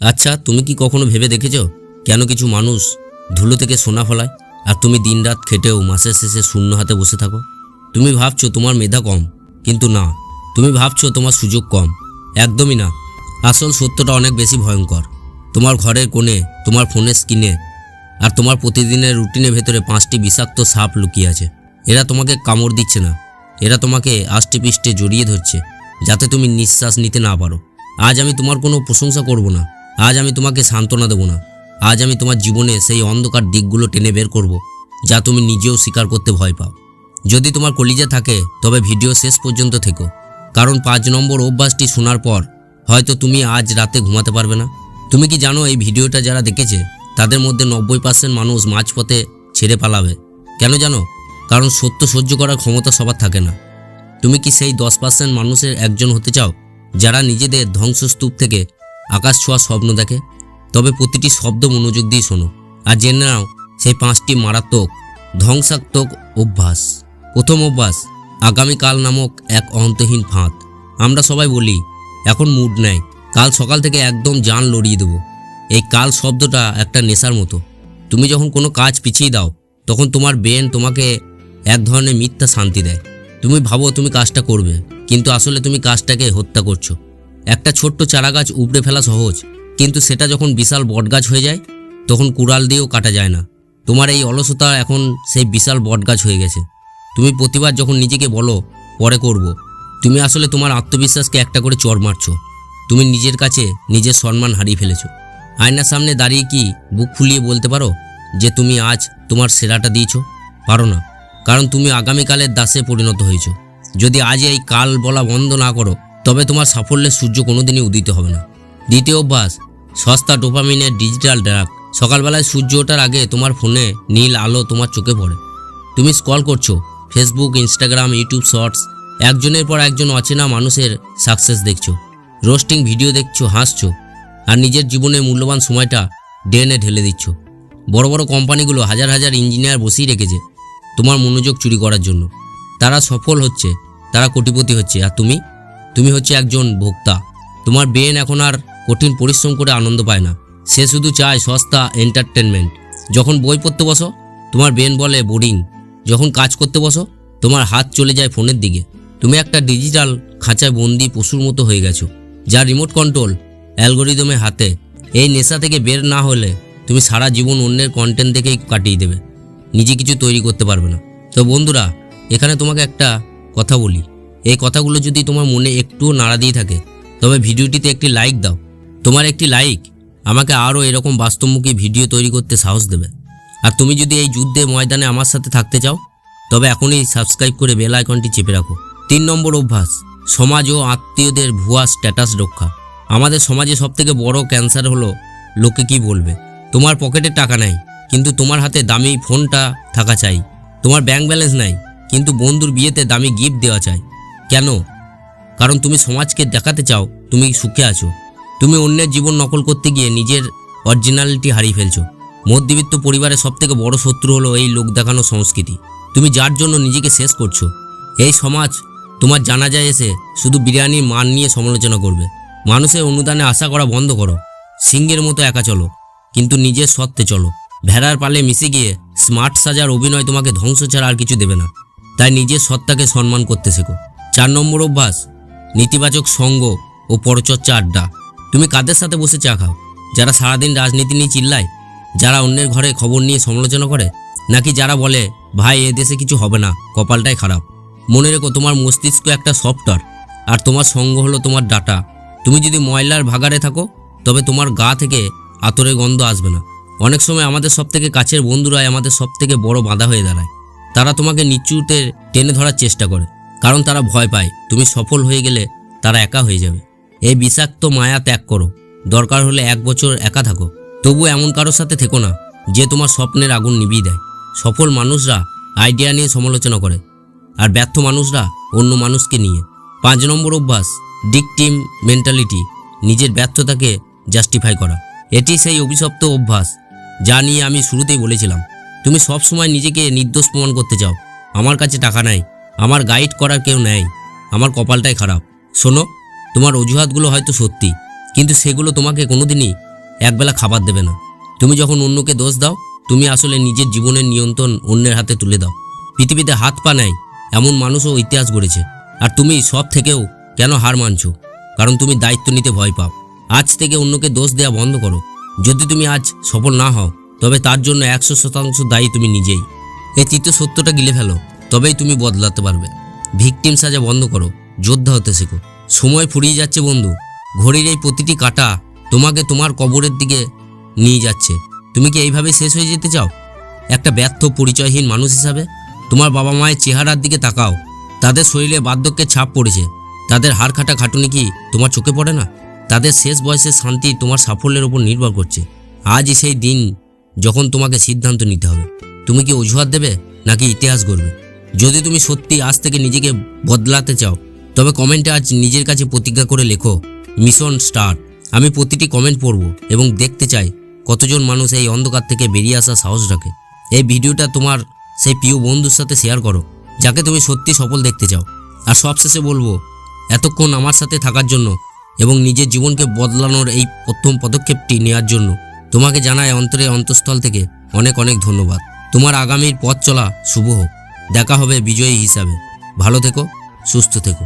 আচ্ছা, তুমি কি কখনো ভেবে দেখেছো কেন কিছু মানুষ ধুলো থেকে সোনা ফলায় আর তুমি দিনরাত খেটেও মাসের শেষে শূন্য হাতে বসে থাকো? তুমি ভাবছো তোমার মেধা কম, কিন্তু না, তুমি ভাবছো তোমার সুযোগ কম। একদমই না। আসল সত্যটা অনেক বেশি ভয়ঙ্কর। তোমার ঘরের কোণে, তোমার ফোনের স্ক্রিনে আর তোমার প্রতিদিনের রুটিনের ভেতরে 5টি বিষাক্ত সাপ লুকিয়ে আছে। এরা তোমাকে কামড় দিচ্ছে না, এরা তোমাকে আষ্টে পিষ্টে জড়িয়ে ধরছে যাতে তুমি নিঃশ্বাস নিতে না পারো। আজ আমি তোমার কোনো প্রশংসা করব না, আজ আমি তোমাকে সান্ত্বনা দেব না, আজ আমি তোমার জীবনে সেই অন্ধকার দিকগুলো টেনে বের করব যা তুমি নিজেও স্বীকার করতে ভয় পাও। যদি তোমার কলিজা থাকে তবে ভিডিও শেষ পর্যন্ত থেকো, কারণ 5 নম্বর অভ্যাসটি শোনার পর হয়তো তুমি আজ রাতে ঘুমাতে পারবে না। তুমি কি জানো এই ভিডিওটা যারা দেখেছে তাদের মধ্যে 90% মানুষ মাঝপথে ছেড়ে পালাবে? কেন জানো? কারণ সত্য সহ্য করার ক্ষমতা সবার থাকে না। তুমি কি সেই 10% মানুষের একজন হতে চাও যারা নিজেদের ধ্বংসস্তূপ থেকে আকাশ ছোঁয়ার স্বপ্ন দেখে? তবে প্রতিটি শব্দ মনোযোগ দিয়ে শোনো আর জেনে নাও সেই 5টি মারাত্মক ধ্বংসাত্মক অভ্যাস। প্রথম অভ্যাস, আগামীকাল নামক এক অন্তহীন ফাঁদ। আমরা সবাই বলি এখন মুড নেই, কাল সকাল থেকে একদম জান লড়িয়ে দেবো। এই কাল শব্দটা একটা নেশার মতো। তুমি যখন কোনো কাজ পিছিয়ে দাও তখন তোমার ব্রেন তোমাকে এক ধরনের মিথ্যা শান্তি দেয়। তুমি ভাবো তুমি কাজটা করবে, কিন্তু আসলে তুমি কাজটাকে হত্যা করছো। একটা ছোট্ট চারাগাছ উপড়ে ফেলা সহজ, কিন্তু সেটা যখন বিশাল বটগাছ হয়ে যায় তখন কুড়াল দিয়েও কাটা যায় না। তোমার এই অলসতা এখন সেই বিশাল বটগাছ হয়ে গেছে। তুমি প্রতিবার যখন নিজেকে বলো পরে করব, তুমি আসলে তোমার আত্মবিশ্বাসকে একটা করে চড় মারছো। তুমি নিজের কাছে নিজের সম্মান হারিয়ে ফেলেছো। আয়নার সামনে দাঁড়িয়ে কি বুক ফুলিয়ে বলতে পারো যে তুমি আজ তোমার সেরাটা দিয়েছো? পারো না, কারণ তুমি আগামীকালের দাসে পরিণত হয়েছো। যদি আজ এই কাল বলা বন্ধ না করো তবে তোমার সাফল্যের সূর্য কোনোদিনই উদিত হবে না। দ্বিতীয় অভ্যাস, সস্তা ডোপামিনের ডিজিটাল ড্রাগ। সকালবেলায় সূর্য ওঠার আগে তোমার ফোনে নীল আলো তোমার চোখে পড়ে। তুমি স্ক্রল করছো ফেসবুক, ইনস্টাগ্রাম, ইউটিউব শর্টস। একজনের পর একজন অচেনা মানুষের সাকসেস দেখছো, রোস্টিং ভিডিও দেখছো, হাসছো, আর নিজের জীবনের মূল্যবান সময়টা ড্রেনে ঢেলে দিচ্ছ। বড় বড় কোম্পানিগুলো হাজার হাজার ইঞ্জিনিয়ার বসিয়ে রেখেছে তোমার মনোযোগ চুরি করার জন্য। তারা সফল হচ্ছে, তারা কোটিপতি হচ্ছে, আর তুমি হচ্ছে একজন ভোক্তা। তোমার ব্রেন এখন আর কঠিন পরিশ্রম করে আনন্দ পায় না, সে শুধু চায় সস্তা এন্টারটেনমেন্ট। যখন বই পড়তে বসো তোমার ব্রেন বলে বোরিং, যখন কাজ করতে বসো তোমার হাত চলে যায় ফোনের দিকে। তুমি একটা ডিজিটাল খাঁচায় বন্দি পশুর মতো হয়ে গেছো, যার রিমোট কন্ট্রোল অ্যালগোরিদমের হাতে। এই নেশা থেকে বের না হলে তুমি সারা জীবন অন্যের কন্টেন্ট দেখেই কাটিয়ে দেবে, নিজে কিছু তৈরি করতে পারবে না। তো বন্ধুরা, এখানে তোমাকে একটা কথা বলি, এই কথাগুলো যদি তোমার মনে একটুও নাড়া দিয়ে থাকে তবে ভিডিওটিতে একটি লাইক দাও। তোমার একটি লাইক আমাকে আরও এরকম বাস্তবমুখী ভিডিও তৈরি করতে সাহস দেবে। আর তুমি যদি এই যুদ্ধে ময়দানে আমার সাথে থাকতে চাও তবে এখনই সাবস্ক্রাইব করে বেল আইকনটি চেপে রাখো। 3 নম্বর অভ্যাস, সমাজ ও আত্মীয়দের ভুয়া স্ট্যাটাস রক্ষা। আমাদের সমাজে সবথেকে বড় ক্যান্সার হলো লোকে কি বলবে। তোমার পকেটে টাকা নাই কিন্তু তোমার হাতে দামি ফোনটা থাকা চাই। তোমার ব্যাংক ব্যালেন্স নাই কিন্তু বন্ধুর বিয়েতে দামি গিফট দেওয়া চাই। কেন? কারণ তুমি সমাজকে দেখাতে চাও তুমি সুখে আছো। তুমি অন্যের জীবন নকল করতে গিয়ে নিজের অরিজিনালিটি হারিয়ে ফেলছো। মধ্যবিত্ত পরিবারের সবথেকে বড় শত্রু হলো এই লোক দেখানো সংস্কৃতি। তুমি যার জন্য নিজেকে শেষ করছো। এই সমাজ তোমার জানাজায় এসে শুধু বিরিয়ানির মান নিয়ে সমালোচনা করবে। মানুষের অনুদানে আশা করা বন্ধ করো। সিংহের মতো একা চলো, কিন্তু নিজের সত্ত্বে চলো। ভেড়ার পালে মিশে গিয়ে স্মার্ট সাজার অভিনয় তোমাকে ধ্বংস ছাড়া আর কিছু দেবে না। তাই নিজের সত্তাকে সম্মান করতে শেখো। 4 নম্বর অভ্যাস, নেতিবাচক সঙ্গ ও পরচর্চা আড্ডা। তুমি কাদের সাথে বসে চা খাও? যারা সারাদিন রাজনীতি নিয়ে চিল্লায়, যারা অন্যের ঘরে খবর নিয়ে সমালোচনা করে, নাকি যারা বলে ভাই এ দেশে কিছু হবে না, কপালটাই খারাপ? মনে রেখো তোমার মস্তিষ্ক একটা সফটওয়্যার আর তোমার সঙ্গ হলো তোমার ডাটা। তুমি যদি ময়লার ভাগাড়ে থাকো তবে তোমার গা থেকে আতরের গন্ধ আসবে না। অনেক সময় আমাদের সবথেকে কাছের বন্ধুরাই আমাদের সবথেকে বড় বাধা হয়ে দাঁড়ায়। তারা তোমাকে নিচুতে টেনে ধরার চেষ্টা করে, কারণ তারা ভয় পায় তুমি সফল হয়ে গেলে তারা একা হয়ে যাবে। এই বিষাক্ত মায়া ত্যাগ করো। দরকার হলে 1 বছর একা থাকো, তবু এমন কারোর সাথে থেকো না যে তোমার স্বপ্নের আগুন নিভিয়ে দেয়। সফল মানুষরা আইডিয়া নিয়ে সমালোচনা করে, আর ব্যর্থ মানুষরা অন্য মানুষকে নিয়ে। 5 নম্বর অভ্যাস, ভিকটিম মেন্টালিটি। নিজের ব্যর্থতাকে জাস্টিফাই করা। এটি সেই অভিশপ্ত অভ্যাস যা নিয়ে আমি শুরুতেই বলেছিলাম। তুমি সব সময় নিজেকে নির্দোষ প্রমাণ করতে চাও। আমার কাছে টাকা নাই, আমার গাইড করার কেউ নেই, আমার কপালটাই খারাপ। শোনো, তোমার অজুহাতগুলো হয়তো সত্যি, কিন্তু সেগুলো তোমাকে কোনোদিনই একবেলা খাবার দেবে না। তুমি যখন অন্যকে দোষ দাও, তুমি আসলে নিজের জীবনের নিয়ন্ত্রণ অন্যের হাতে তুলে দাও। পৃথিবীতে হাত পা নেয় এমন মানুষও ইতিহাস গড়েছে। আর তুমি সব থেকেও কেন হার মানছো? কারণ তুমি দায়িত্ব নিতে ভয় পাও। আজ থেকে অন্যকে দোষ দেওয়া বন্ধ করো। যদি তুমি আজ সফল না হও, তবে তার জন্য 100% দায়ী তুমি নিজেই। এই তৃতীয় সত্যটা গিলে ফেলো, তবেই তুমি বদলাতে পারবে। ভিকটিম সাজা বন্ধ করো, যোদ্ধা হতে শেখো। সময় ফুরিয়ে যাচ্ছে বন্ধু। ঘড়ির এই প্রতিটি কাঁটা তোমাকে তোমার কবরের দিকে নিয়ে যাচ্ছে। তুমি কি এইভাবে শেষ হয়ে যেতে চাও? একটা ব্যর্থ পরিচয়হীন মানুষ হিসাবে? তোমার বাবা মায়ের চেহারার দিকে তাকাও। তাদের শরীরে বার্ধক্যের ছাপ পড়েছে। তাদের হাড় কাটা খাটুনি কি তোমার চোখে পড়ে না? তাদের শেষ বয়সের শান্তি তোমার সাফল্যের উপর নির্ভর করছে। আজই সেই দিন যখন তোমাকে সিদ্ধান্ত নিতে হবে। তুমি কি অজুহাত দেবে নাকি ইতিহাস গড়বে? যদি তুমি সত্যি আজ থেকে নিজেকে বদলাতে চাও, তবে কমেন্টে আজ নিজের কাছে প্রতিজ্ঞা করে লেখো, মিশন স্টার্ট। আমি প্রতিটি কমেন্ট পড়ব এবং দেখতে চাই কতজন মানুষ এই অন্ধকার থেকে বেরিয়ে আসার সাহস রাখে। এই ভিডিওটা তোমার সেই প্রিয় বন্ধুর সাথে শেয়ার করো, যাকে তুমি সত্যি সফল দেখতে চাও। আর সবশেষে বলবো, এতক্ষণ আমার সাথে থাকার জন্য এবং নিজের জীবনকে বদলানোর এই প্রথম পদক্ষেপটি নেওয়ার জন্য তোমাকে জানাই অন্তরে অন্তঃস্থল থেকে অনেক অনেক ধন্যবাদ। তোমার আগামীর পথ চলা শুভ হোক। দেখা হবে বিজয়ী হিসাবে। ভালো থেকো, সুস্থ থেকো।